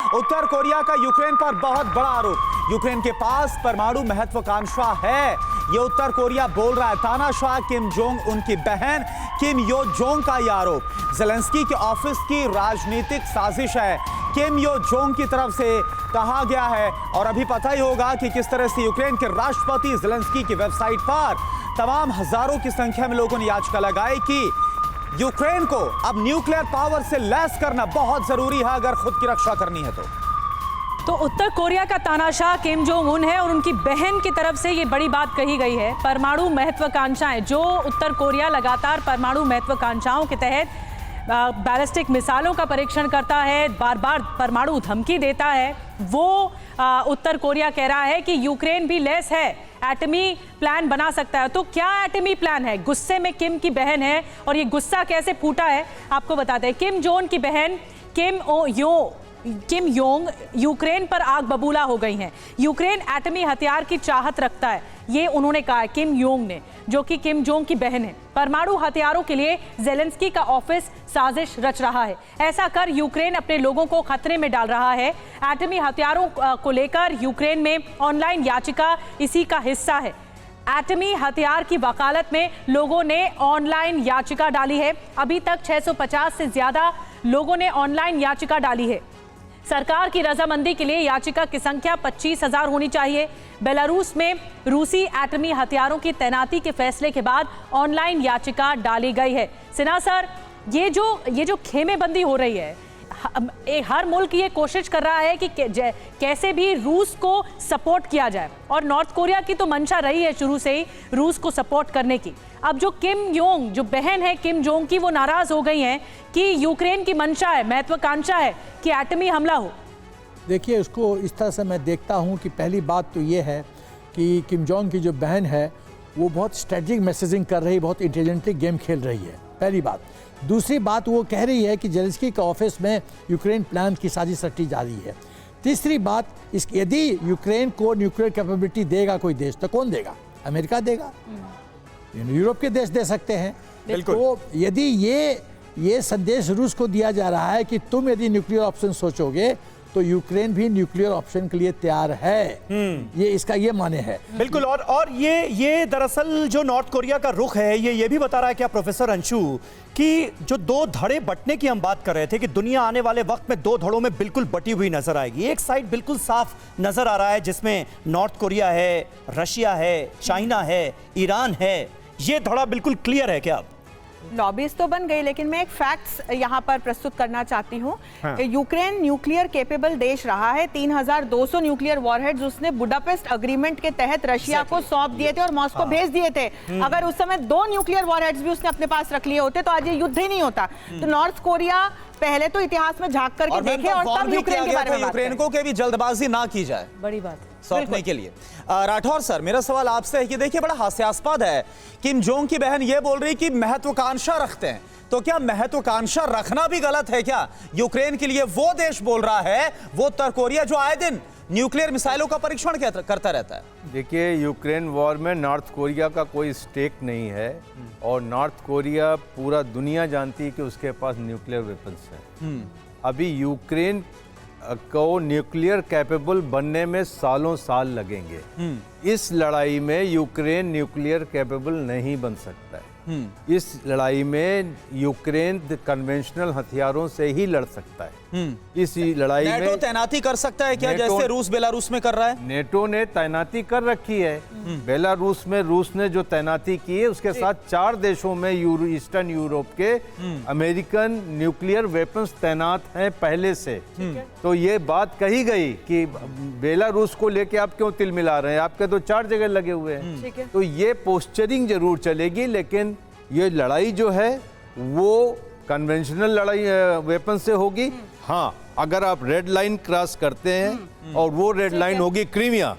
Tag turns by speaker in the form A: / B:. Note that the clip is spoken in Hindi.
A: उत्तर कोरिया का यूक्रेन पर बहुत बड़ा आरोप। यूक्रेन के पास परमाणु महत्वाकांक्षा है, ये उत्तर कोरिया बोल रहा है। तानाशाह किम जोंग उनकी बहन किम यो जोंग का यह आरोप ज़ेलेंस्की के ऑफिस की राजनीतिक साजिश है, किम यो जोंग की तरफ से कहा गया है। और अभी पता ही होगा कि किस तरह से यूक्रेन के राष्ट्रपति ज़ेलेंस्की की वेबसाइट पर तमाम हजारों की संख्या में लोगों ने याचिका लगाई कि यूक्रेन को अब न्यूक्लियर पावर से लैस करना बहुत जरूरी है अगर खुद की रक्षा करनी है तो
B: उत्तर कोरिया का तानाशाह किम जोंग उन है और उनकी बहन की तरफ से ये बड़ी बात कही गई है। परमाणु महत्वाकांक्षाएं, जो उत्तर कोरिया लगातार परमाणु महत्वाकांक्षाओं के तहत बैलिस्टिक मिसाइलों का परीक्षण करता है, बार बार परमाणु धमकी देता है, वो उत्तर कोरिया कह रहा है कि यूक्रेन भी लेस है, एटमी प्लान बना सकता है। तो क्या एटमी प्लान है? गुस्से में किम की बहन है और ये गुस्सा कैसे फूटा है आपको बताते हैं। किम जोंग की बहन किम योंग यूक्रेन पर आग बबूला हो गई हैं। यूक्रेन एटमी हथियार की चाहत रखता है, ये उन्होंने कहा है किम योंग ने, जो कि किम जोंग की बहन है। परमाणु हथियारों के लिए ज़ेलेंस्की का ऑफिस साजिश रच रहा है। ऐसा कर यूक्रेन अपने लोगों को खतरे में डाल रहा है। एटमी हथियारों को लेकर यूक्रेन में ऑनलाइन याचिका इसी का हिस्सा है। एटमी हथियार की वकालत में लोगों ने ऑनलाइन याचिका डाली है। अभी तक 650 से ज्यादा लोगों ने ऑनलाइन याचिका डाली है। सरकार की रजामंदी के लिए याचिका की संख्या 25,000 होनी चाहिए। बेलारूस में रूसी एटमी हथियारों की तैनाती के फैसले के बाद ऑनलाइन याचिका डाली गई है। सिन्हा सर, ये जो खेमेबंदी हो रही है, हर मुल्क ये कोशिश कर रहा है कि कैसे भी रूस को सपोर्ट किया जाए, और नॉर्थ कोरिया की तो मंशा रही है शुरू से ही रूस को सपोर्ट करने की। अब जो किम योंग, जो बहन है किम जोंग की, वो नाराज हो गई हैं कि यूक्रेन की मंशा है, महत्वाकांक्षा है कि एटमी हमला हो।
C: देखिए, उसको इस तरह से मैं देखता हूँ कि पहली बात तो ये है कि किम जोंग की जो बहन है वो बहुत स्ट्रेटजिक मैसेजिंग कर रही, बहुत इंटेलिजेंटली गेम खेल रही है, पहली बात। दूसरी बात, वो कह रही है कि ज़ेलेंस्की के ऑफिस में यूक्रेन प्लान की साजिश रची जा रही है। तीसरी बात, यदि यूक्रेन को न्यूक्लियर कैपेबिलिटी देगा कोई देश, तो कौन देगा? अमेरिका देगा, यूरोप के देश दे सकते हैं। तो यदि ये संदेश रूस को दिया जा रहा है कि तुम यदि न्यूक्लियर ऑप्शन सोचोगे तो यूक्रेन भी न्यूक्लियर ऑप्शन के लिए तैयार है, ये माने है।
D: बिल्कुल। और ये दरअसल जो नॉर्थ कोरिया का रुख है ये भी बता रहा है क्या प्रोफेसर अंशु कि जो दो धड़े बंटने की हम बात कर रहे थे कि दुनिया आने वाले वक्त में दो धड़ों में बिल्कुल बटी हुई नजर आएगी। एक साइड बिल्कुल साफ नजर आ रहा है जिसमें नॉर्थ कोरिया है, रशिया है, चाइना है, ईरान है, ये धड़ा बिल्कुल क्लियर है क्या? अब
E: लॉबीज तो बन गई, लेकिन मैं एक फैक्ट्स यहाँ पर प्रस्तुत करना चाहती हूँ। यूक्रेन न्यूक्लियर केपेबल देश रहा है। 3,200 न्यूक्लियर वॉरहेड्स उसने बुडापेस्ट अग्रीमेंट के तहत रशिया को सौंप दिए थे और मॉस्को भेज दिए थे। अगर उस समय 2 न्यूक्लियर वॉरहेड्स भी उसने अपने पास रख लिए होते तो आज ये युद्ध ही नहीं होता। तो नॉर्थ कोरिया पहले तो इतिहास में झांक करके देखे और तब यूक्रेन के बारे में बात करें।
A: यूक्रेन को भी जल्दबाजी ना की जाए,
B: बड़ी बात
A: सौंपने के लिए। राठौर सर, मेरा सवाल आपसे है कि देखिए, बड़ा हास्यास्पद है, किम जोंग की बहन ये बोल रही कि महत्वाकांक्षा रखते हैं, तो क्या महत्वाकांक्षा रखना भी गलत है क्या? यूक्रेन के लिए वो देश बोल रहा है, वो उत्तर कोरिया जो आए दिन न्यूक्लियर मिसाइलों का परीक्षण करता रहता है।
F: देखिए, यूक्रेन वॉर में नॉर्थ कोरिया का कोई स्टेक नहीं है और नॉर्थ कोरिया पूरा दुनिया जानती है कि उसके पास न्यूक्लियर वेपन्स हैं। अभी यूक्रेन को न्यूक्लियर कैपेबल बनने में सालों साल लगेंगे। इस लड़ाई में यूक्रेन न्यूक्लियर कैपेबल नहीं बन सकता है। इस लड़ाई में यूक्रेन कन्वेंशनल हथियारों से ही लड़ सकता है। इस लड़ाई में
A: नेटो तैनाती कर सकता है क्या, जैसे रूस बेलारूस में कर रहा है?
F: नेटो ने तैनाती कर रखी है। बेलारूस में रूस ने जो तैनाती की है उसके साथ 4 देशों में ईस्टर्न यूरोप के अमेरिकन न्यूक्लियर वेपन्स तैनात हैं पहले से। तो ये बात कही गई कि बेलारूस को लेके आप क्यों तिल मिला रहे हैं, आपके तो 4 जगह लगे हुए हैं। तो ये पोस्चरिंग जरूर चलेगी, लेकिन ये लड़ाई जो है वो कन्वेंशनल लड़ाई वेपन से होगी। हाँ, अगर आप रेड लाइन क्रॉस करते हैं और वो रेड लाइन होगी क्रीमिया।